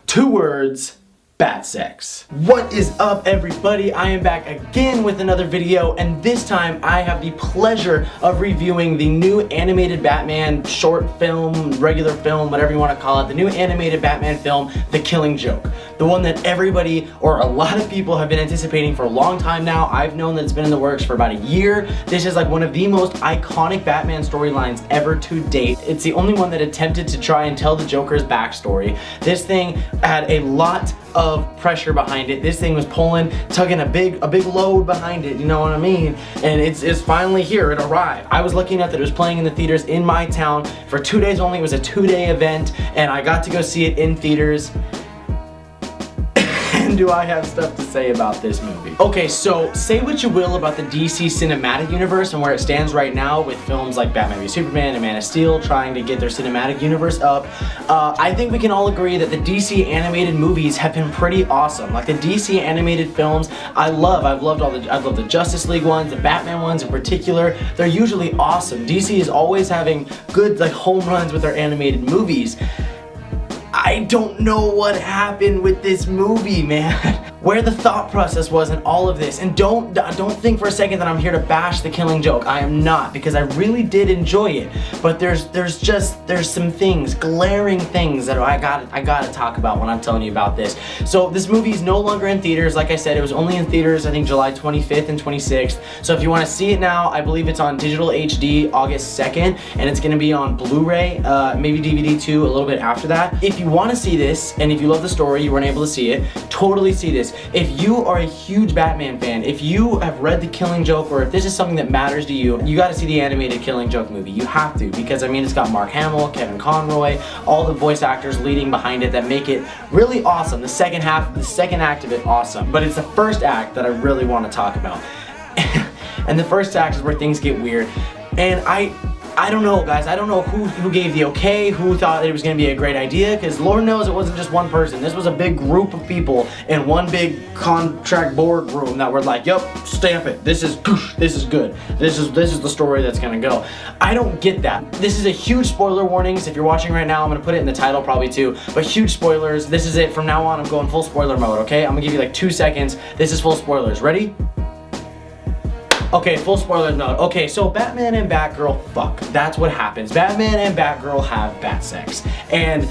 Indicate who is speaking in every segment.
Speaker 1: 2 words, bat sex. What is up, everybody? I am back again with another video, and this time I have the pleasure of reviewing the new animated Batman short film, regular film, whatever you want to call it, the new animated Batman film, The Killing Joke. The one that everybody, or a lot of people, have been anticipating for a long time now. I've known that it's been in the works for about a year. This is like one of the most iconic Batman storylines ever to date. It's the only one that attempted to try and tell the Joker's backstory. This thing had a lot of pressure behind it. This thing was tugging a big load behind it, you know what I mean? And it's finally here. It arrived. I was lucky enough that it was playing in the theaters in my town for 2 days only. It was a 2-day event, and I got to go see it in theaters. Do I have stuff to say about this movie? Okay, so say what you will about the DC cinematic universe and where it stands right now with films like Batman v Superman and Man of Steel trying to get their cinematic universe up. I think we can all agree that the DC animated movies have been pretty awesome. Like the DC animated films, I've loved the Justice League ones, the Batman ones in particular. They're usually awesome. DC is always having good like home runs with their animated movies. I don't know what happened with this movie, man. Where the thought process was in all of this. And don't think for a second that I'm here to bash The Killing Joke. I am not, because I really did enjoy it. But there's some things, glaring things that I gotta talk about when I'm telling you about this. So this movie is no longer in theaters. Like I said, it was only in theaters, I think July 25th and 26th. So if you want to see it now, I believe it's on digital HD August 2nd, and it's gonna be on Blu-ray, maybe DVD too, a little bit after that. If you want to see this, and if you love the story, you weren't able to see it, totally see this. If you are a huge Batman fan, if you have read The Killing Joke, or if this is something that matters to you, you gotta see the animated Killing Joke movie. You have to, because I mean, it's got Mark Hamill, Kevin Conroy, all the voice actors leading behind it that make it really awesome. The second act of it, awesome. But it's the first act that I really want to talk about. And the first act is where things get weird. And I don't know, guys. I don't know who gave the okay, who thought it was going to be a great idea, because Lord knows it wasn't just one person. This was a big group of people in one big contract board room that were like, yup, stamp it. This is good. This is the story that's going to go. I don't get that. This is a huge spoiler warnings. If you're watching right now, I'm going to put it in the title probably too, but huge spoilers. This is it. From now on, I'm going full spoiler mode, okay? I'm going to give you like 2 seconds. This is full spoilers. Ready? Okay, full spoilers mode. Okay, so Batman and Batgirl fuck. That's what happens. Batman and Batgirl have bat sex. And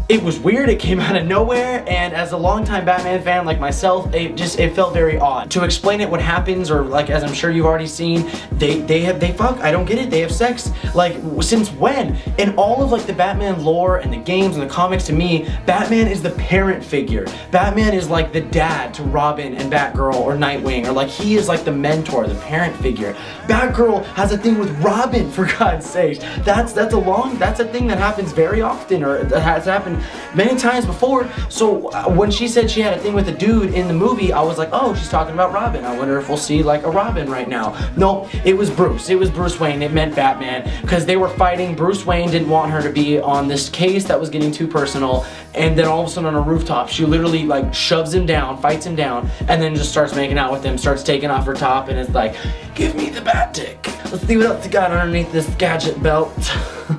Speaker 1: it was weird, it came out of nowhere, and as a longtime Batman fan like myself, it felt very odd. To explain it, what happens, or like as I'm sure you've already seen, they fuck. I don't get it. They have sex. Like, since when? In all of like the Batman lore and the games and the comics, to me, Batman is the parent figure. Batman is like the dad to Robin and Batgirl or Nightwing, or like he is like the mentor, the parent figure. Batgirl has a thing with Robin, for God's sakes. That's a thing that happens very often, or it has happened many times before. So when she said she had a thing with a dude in the movie, I was like, oh, she's talking about Robin. I wonder if we'll see like a Robin right now. No, it was Bruce. It was Bruce Wayne. It meant Batman, because they were fighting. Bruce Wayne didn't want her to be on this case that was getting too personal, and then all of a sudden on a rooftop, she literally like shoves him down, fights him down, and then just starts making out with him, starts taking off her top, and it's like, give me the bat dick. Let's see what else you got underneath this gadget belt.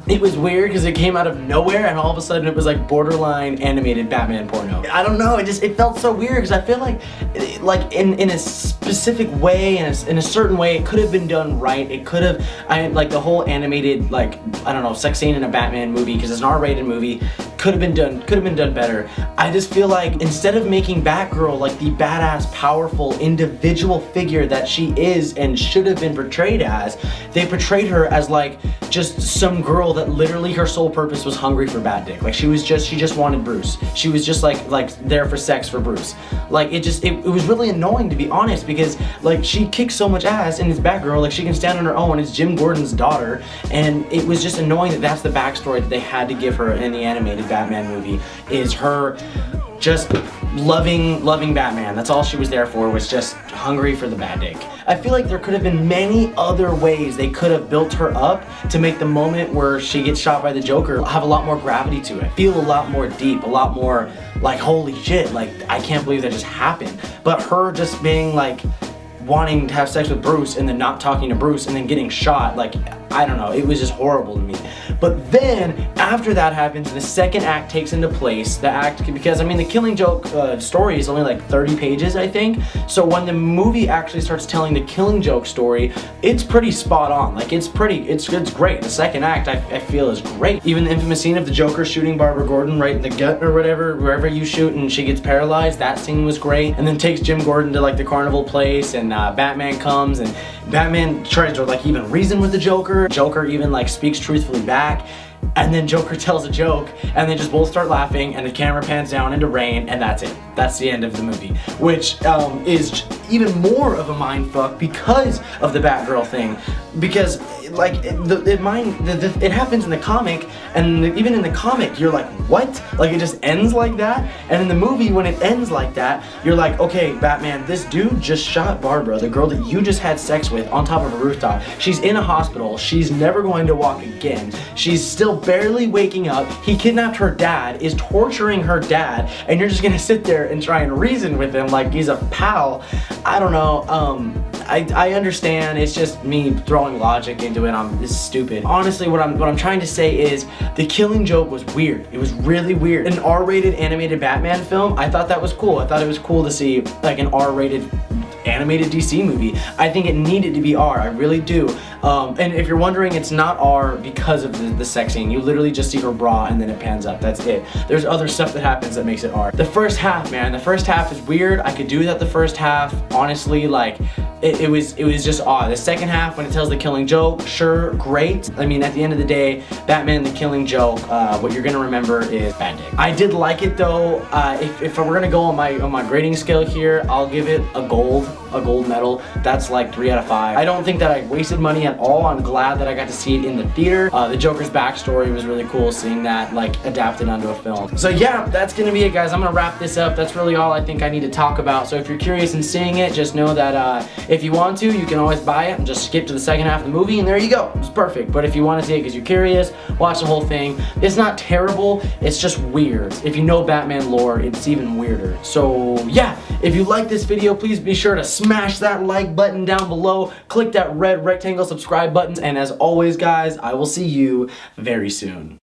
Speaker 1: It was weird because it came out of nowhere, and all of a sudden it was like borderline animated Batman porno. I don't know, it felt so weird, because I feel like in a specific way, in a certain way, it could have been done right. It could have, like the whole animated, like, I don't know, sex scene in a Batman movie, because it's an R-rated movie, could have been done better. I just feel like instead of making Batgirl like the badass, powerful, individual figure that she is and should have been portrayed as, they portrayed her as like just some girl that literally her sole purpose was hungry for bat dick. Like she just wanted Bruce. She was just like there for sex for Bruce. Like it was really annoying, to be honest, because like she kicks so much ass and it's Batgirl, like she can stand on her own, it's Jim Gordon's daughter, and it was just annoying that that's the backstory that they had to give her in the animated Batman movie, is her just loving Batman. That's all she was there for, was just hungry for the bat dick. I feel like there could have been many other ways they could have built her up to make the moment where she gets shot by the Joker have a lot more gravity to it, feel a lot more deep, a lot more like, holy shit, like I can't believe that just happened. But her just being like wanting to have sex with Bruce and then not talking to Bruce and then getting shot, like, I don't know, it was just horrible to me. But then after that happens, the second act takes into place. The act, because I mean the Killing Joke story is only like 30 pages, I think. So when the movie actually starts telling the Killing Joke story, it's pretty spot on. Like it's great. The second act I feel is great. Even the infamous scene of the Joker shooting Barbara Gordon right in the gut or whatever, wherever you shoot, and she gets paralyzed. That scene was great. And then takes Jim Gordon to like the carnival place, and Batman comes, and Batman tries to like even reason with the Joker. Joker even like speaks truthfully back. And then Joker tells a joke, and they just both start laughing, and the camera pans down into rain, and that's it. That's the end of the movie, which is even more of a mindfuck because of the Batgirl thing. Because like it happens in the comic, and even in the comic you're like, what? Like it just ends like that? And in the movie, when it ends like that, you're like, okay, Batman, this dude just shot Barbara, the girl that you just had sex with, on top of a rooftop. She's in a hospital. She's never going to walk again. She's still barely waking up. He kidnapped her dad, is torturing her dad, and you're just gonna sit there and try and reason with him like he's a pal. I don't know. I understand. It's just me throwing logic into it. It's stupid. Honestly, what I'm trying to say is the Killing Joke was weird. It was really weird. An R-rated animated Batman film, I thought that was cool. I thought it was cool to see like an R-rated animated DC movie. I think it needed to be R, I really do. And if you're wondering, it's not R because of the sex scene. You literally just see her bra and then it pans up, that's it. There's other stuff that happens that makes it R. The first half, man, the first half is weird. I could do without the first half, honestly. Like it was just odd. The second half, when it tells the Killing Joke, sure, great. I mean, at the end of the day, Batman the Killing Joke, what you're gonna remember is bad day. I did like it though. If we're gonna go on my grading scale here, I'll give it a gold medal. That's like 3 out of 5. I don't think that I wasted money at all. I'm glad that I got to see it in the theater. The Joker's backstory was really cool, seeing that like adapted onto a film. So yeah, that's gonna be it, guys. I'm gonna wrap this up. That's really all I think I need to talk about. So if you're curious in seeing it, just know that if you want to, you can always buy it and just skip to the second half of the movie, and there you go. It's perfect. But if you want to see it because you're curious, watch the whole thing. It's not terrible. It's just weird. If you know Batman lore, it's even weirder. So yeah, if you like this video, please be sure to smash that like button down below. Click that red rectangle subscribe button. And as always, guys, I will see you very soon.